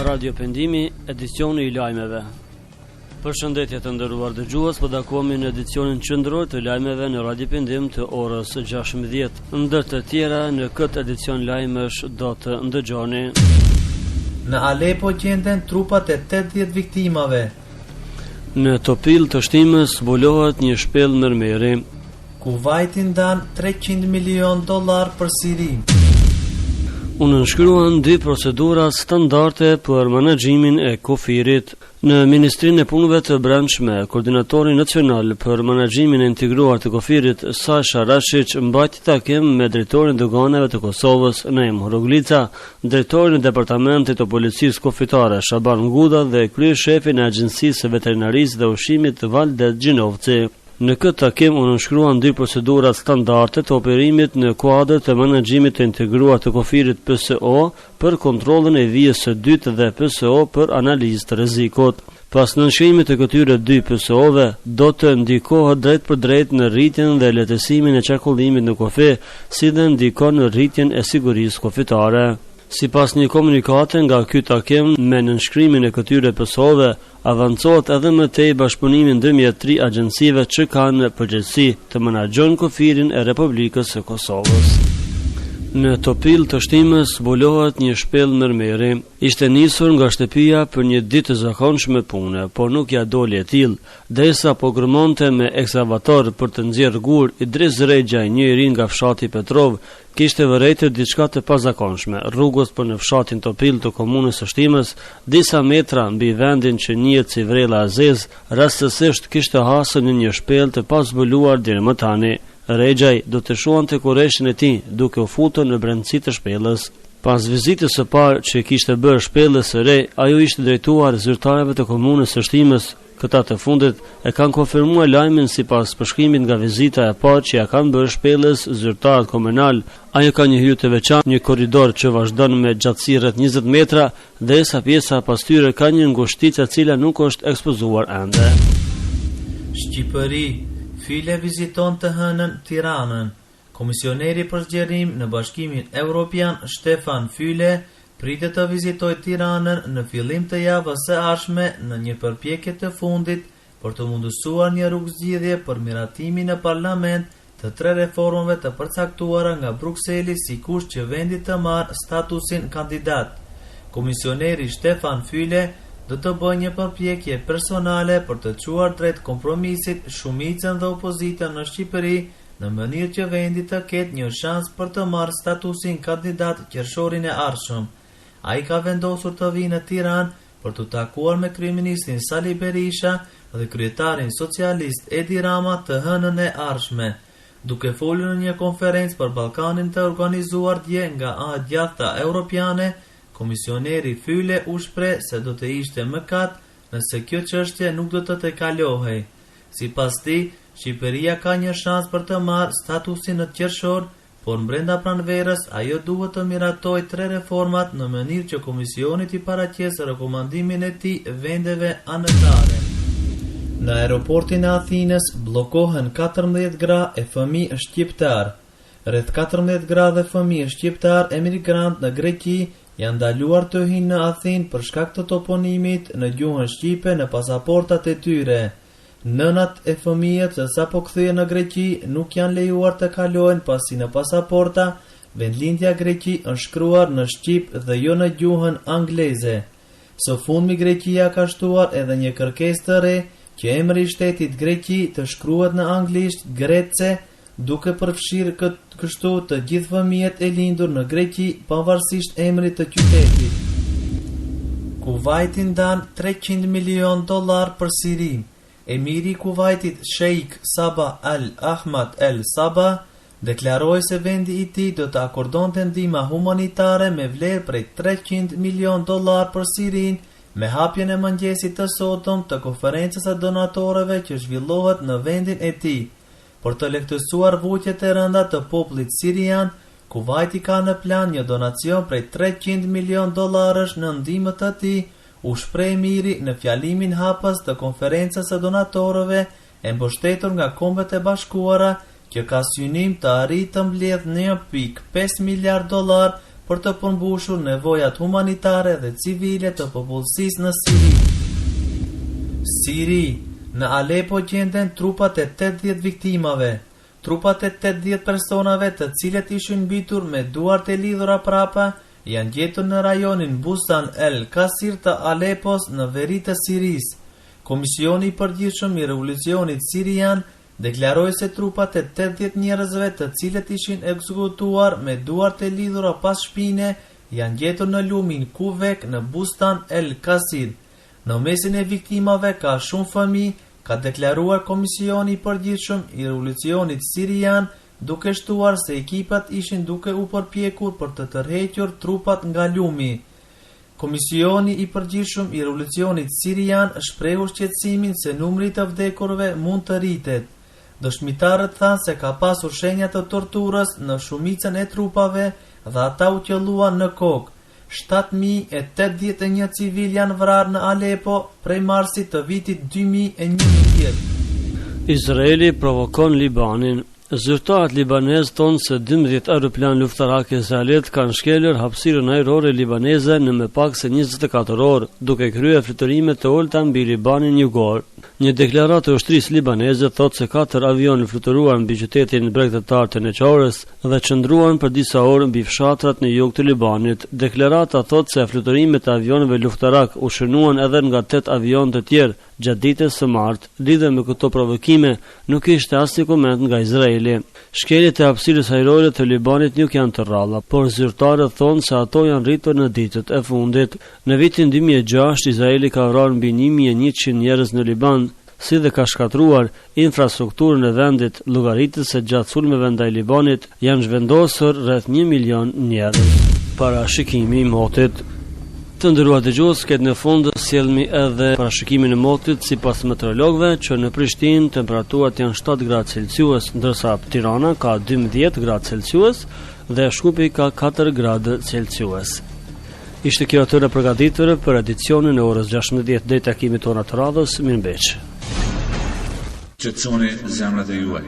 Radio Pendimi, edicioni I lajmeve. Përshëndetje të nderuar dëgjues, po takohemi në edicionin qendror të lajmeve në Radio Pendim të orës 16. Ndër të tjera në këtë edicion lajmesh do të ndëgjoni. Në Alepo gjenden trupat e 80 viktimave. Në Topil të Shtimës zbulohet një shpellë mërmeri. Kuvajti ndan $300 milion për Siri. U nënshkruan 2 procedura standarde për menaxhimin e kufirit. Në Ministrinë e Punëve të Brendshme, Koordinatori Nacional për Menaxhimin e Integruar të Kufirit, Sasha Rashić, mbajti takim me drejtorin e doganave të Kosovës, Naim Horoglica, drejtorin e Departamentit të Policisë Kufitare, Shaban Nguda dhe kryeshefin e Agjencisë së Veterinarisë dhe Ushqimit, Valdet Gjinovci. Në këtë takim u nënshkruan 2 procedura standarde të operimit në kuadër të menaxhimit të integruar të kufirit PSO për kontrollin e vijës së dytë dhe PSO për analizë të rrezikut. Pas nënshkrimit të këtyre 2 PSO-ve, do të ndikohet drejt për drejt në rritjen dhe lehtësimin e qarkullimit në kufi, si dhe ndikon në rritjen e sigurisë kufitare. Sipas një komunikate nga ky takim me nënshkrimin e këtyre PSO-ve, avancohet edhe më tej bashkëpunimi ndërmjet 3 agjencive që kanë përgjegjësi të menaxhojnë kufirin e Republikës së Kosovës. Në Topil të Shtimës zbulohet një shpellë mërmeri. Ishte nisur nga shtëpia për një ditë të zakonshme pune, por nuk ja doli e tillë, derisa po gërmonte me ekskavator për të nxjerrë gur. Idris Zregjaj, një I ri nga fshati Petrov, kishte vërejtur diçka të pazakonshme rrugës për në fshatin Topil të komunës së Shtimës, disa metra mbi vendin që njihet si Vrella Azez, rastësisht kishte hasur në një shpellë të pazbuluar deri më tani. Regjaj do të shuante kurreshin e tij duke u futur në brendësi të shpellës. Pas vizitës së parë që kishte bërë shpellës së re, ajo ishte drejtuar zyrtarëve të komunës së Shtimës. Këta të fundit e kanë konfirmuar lajmin sipas përshkrimit nga vizita e parë që ja kanë bërë shpellës zyrtarët komunal. Ajo ka një hyrje të veçantë, një korridor që vazhdon me gjatësi rreth 20 metra, derisa pjesa pas tyre ka një ngushticë e cila nuk është ekspozuar ende. Shqipëri, Fyle viziton të hënën Tiranën. Komisioneri për zgjerim në Bashkimin Evropian, Stefan Fyle, pritet të vizitojë Tiranën në fillim të javës së ardhshme në një përpjekje të fundit për të mundësuar një rrugëzgjidhje për miratimin në parlament të 3 reformave të përcaktuara nga Brukseli sikur që vendi të marrë statusin kandidat. Komisioneri Stefan Fyle do të bëjë një përpjekje personale për të çuar drejt kompromisit shumicën dhe opozitën në Shqipëri në mënyrë që vendi të ketë një shans për të marrë statusin kandidat qershorin e ardhshëm. Ai ka vendosur të vijë në Tiranë për të takuar me kryeministrin Sali Berisha dhe kryetarin socialist Edi Rama të hënën e ardhshme. Duke folur në një konferencë për Ballkanin të organizuar dje nga Ana Djathta Europiane, komisioneri Fyle u shpreh se do të ishte mëkat nëse kjo çështje nuk do të kalohej. Sipas tij, Shqipëria ka një shans për të marrë statusin në qershor, por brenda pranverës ajo duhet të miratojë 3 reformat në mënyrë që komisioni t'i paraqesë rekomandimin e tij vendeve anëtare. Në aeroportin e Athinës bllokohen 14 gra e fëmijë shqiptar. Rreth 14 gra dhe fëmijë shqiptar emigrant në Greqi janë ndaluar të hyjnë në Athinë për shkak të toponimit në gjuhën shqipe në pasaportat e tyre. Nënat e fëmijët që sapo kthyen në Greqi nuk janë lejuar të kalojnë pasi në pasaporta vendlindja Greqi është shkruar në shqip dhe jo në gjuhën angleze. Së fundmi Greqia ka shtuar edhe një kërkesë të re që emri I shtetit Greqi të shkruhet në anglisht Grece, duke përfshirë kështu të gjithë fëmijët e lindur në Greqi pavarësisht emrit të qytetit. Kuvajti ndan $300 milion për Siri. Emiri I Kuvajtit Sheikh Sabah Al Ahmad El Sabah deklaroi se vendi I tij do të akordonte ndihmë humanitare me vlerë prej $300 milion për Sirin me hapjen e mëngjesit të sotëm të konferencës së donatorëve që zhvillohet në vendin e tij. Për të lehtësuar vujtjet e rënda të popullit sirian, Kuvajti ka në plan një donacion prej $300 milion në ndihmë të tij, u shpreh emiri në fjalimin hapës të konferencës së donatorëve e mbështetur nga Kombet e Bashkuara, që ka synim të arrijë të mbledhë $1.5 miliard për të përmbushur nevojat humanitare dhe civile të popullsisë në Siri. Siri, në Alepo gjenden trupat e 80 viktimave. Trupat e 80 personave të cilët ishin mbitur me duart e lidhura prapa janë gjetur në rajonin Bustan El Kasir të Alepos në veri të Sirisë. Komisioni i përgjithshëm i revolucionit sirian deklaroi se trupat e 80 njerëzve të cilët ishin ekzekutuar me duart e lidhura pas shpine janë gjetur në lumin Kuvek në Bustan El Kasir. Në mesin e viktimave ka shumë fëmijë, ka deklaruar Komisioni i përgjithshëm i revolucionit sirian, duke shtuar se ekipat ishin duke u përpjekur për të tërhequr trupat nga lumi. Komisioni i përgjithshëm i revolucionit sirian shprehu shqetësimin se numri të vdekurve mund të rritet. Dëshmitarët thanë se ka pasur shenja të torturës në shumicën e trupave dhe ata u qelluan në kokë. 7.081 civil janë vrarë në Alepo prej marsit të vitit 2011. Izraeli provokon Libanin. Zyrtarët libanez thonë se 12 aeroplan luftarak izraelit kanë shkelur hapësirën ajrore libaneze në më pak se 24 orë, duke kryer fluturime të ulta mbi Libanin jugor. Një deklaratë e ushtrisë libaneze thotë se 4 avionë fluturuan mbi qytetin bregdetar të Neqorës dhe qëndruan për disa orë mbi fshatrat në jug të Libanit. Deklarata thotë se fluturimet e avionëve luftarak u shënuan edhe nga 8 avionë të tjerë gjatë ditës së martë. Lidhur me këto provokime, nuk ishte asnjë koment nga Izraeli. Shkeljet e hapësirës ajrore të Libanit nuk janë të rralla, por zyrtarët thonë se ato janë rritur në ditët e fundit. Në vitin 2006, Izraeli ka vrarë mbi 1100 njerëz në Liban, si dhe ka shkatruar infrastrukturën e vendit, llogaritës se gjatë sulmeve ndaj Libanit janë zhvendosur rreth 1 milion njerëz. Parashikimi i motit. Të nderuar dëgjues, këtë në fund sjellmi edhe parashikimin e motit sipas meteorologëve që në Prishtinë temperaturat janë 7 gradë Celsius, ndërsa Tirana ka 12 gradë Celsius dhe Shkupi ka 4 gradë Celsius. Ishte kjo atyre përgatitur për edicionin e orës 16 deri takimit tonë të radhës. Mirëmbëjtje. Qetësoni zemrat e juaj.